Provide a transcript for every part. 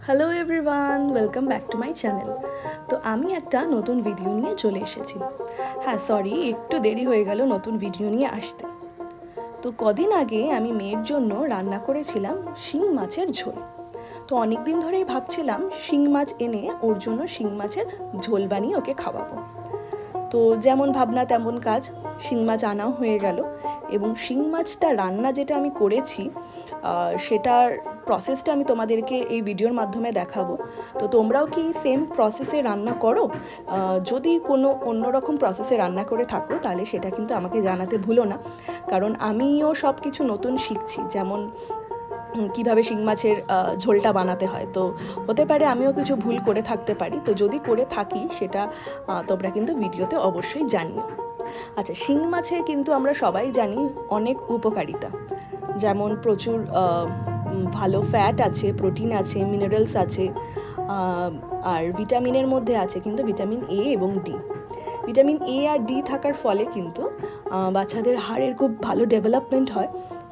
Hello everyone, welcome back to my channel. তো আমি একটা নতুন ভিডিও নিয়ে চলে এসেছি। হ্যাঁ, সরি, একটু দেরি হয়ে গেল নতুন ভিডিও নিয়ে আসতে। তো কদিন আগে আমি মেয়ের জন্য রান্না করেছিলাম শিং মাছের ঝোল। তো অনেক দিন ধরেই ভাবছিলাম শিং মাছ এনে ওর জন্য শিং মাছের ঝোল বানিয়ে ওকে খাওয়াবো। তো যেমন ভাবনা তেমন কাজ, শিং মাছ আনাও হয়ে গেল এবং শিং মাছটা রান্না যেটা আমি করেছি সেটার প্রসেসটা আমি তোমাদেরকে এই ভিডিওর মাধ্যমে দেখাবো। তো তোমরাও কি সেম প্রসেসে রান্না করো? যদি কোনো অন্যরকম প্রসেসে রান্না করে থাকো তাহলে সেটা কিন্তু আমাকে জানাতে ভুলো না, কারণ আমিও সব কিছু নতুন শিখছি। যেমন কিভাবে শিং মাছের ঝোলটা বানাতে হয়, তো হতে পারে আমিও কিছু ভুল করে থাকতে পারি। তো যদি করে থাকি সেটা তোমরা কিন্তু ভিডিওতে অবশ্যই জানিও। আচ্ছা, শিং মাছে কিন্তু আমরা সবাই জানি অনেক উপকারিতা, যেমন প্রচুর ভালো ফ্যাট আছে, প্রোটিন আছে, মিনারেলস আছে, আর ভিটামিনের মধ্যে আছে কিন্তু ভিটামিন এ এবং ডি। ভিটামিন এ আর ডি থাকার ফলে কিন্তু বাচ্চাদের হাড়ের খুব ভালো ডেভেলপমেন্ট হয়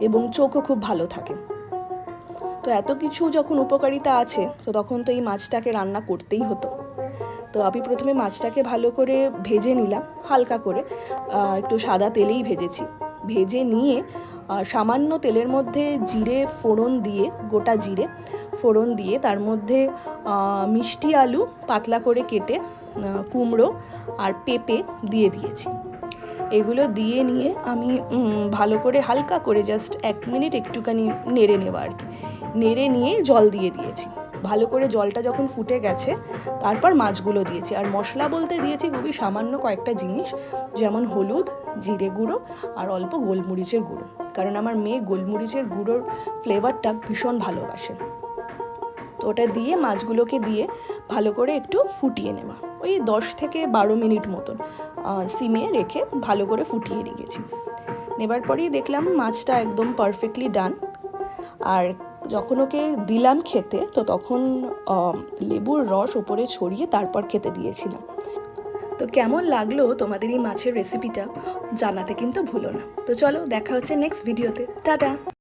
এবং চোখও খুব ভালো থাকে। তো এত কিছু যখন উপকারিতা আছে, তো তখন তো এই মাছটাকে রান্না করতেই হতো। তো আমি প্রথমে মাছটাকে ভালো করে ভেজে নিলাম, হালকা করে, একটু সাদা তেলেই ভেজেছি। ভেজে নিয়ে সামান্য তেলের মধ্যে জিরে ফোড়ন দিয়ে, গোটা জিরে ফোড়ন দিয়ে তার মধ্যে মিষ্টি আলু পাতলা করে কেটে, কুমড়ো আর পেঁপে দিয়ে দিয়েছি। এগুলো দিয়ে নিয়ে আমি ভালো করে হালকা করে জাস্ট 1 মিনিট একটুখানি নেড়ে নেওয়া আর কি, নেড়ে নিয়ে জল দিয়ে দিয়েছি। ভালো করে জলটা যখন ফুটে গেছে তারপর মাছগুলো দিয়েছি। আর মশলা বলতে দিয়েছি খুবই সামান্য কয়েকটা জিনিস, যেমন হলুদ, জিরে গুঁড়ো আর অল্প গোলমরিচের গুঁড়ো, কারণ আমার মেয়ে গোলমরিচের গুঁড়োর ফ্লেভারটা ভীষণ ভালোবাসে। তো ওটা দিয়ে মাছগুলোকে দিয়ে ভালো করে একটু ফুটিয়ে নেওয়া, ওই 10 থেকে 12 মিনিট মতন সিমে রেখে ভালো করে ফুটিয়ে রেখেছি। নেবার পরেই দেখলাম মাছটা একদম পারফেক্টলি ডান। আর যখন ওকে দিলাম খেতে, তো তখন লেবুর রস ওপরে ছড়িয়ে তারপর খেতে দিয়েছিলাম। তো কেমন লাগলো তোমাদের এই মাছের রেসিপিটা জানাতে কিন্তু ভুলো না। তো চলো, দেখা হচ্ছে নেক্সট ভিডিওতে। টাটা।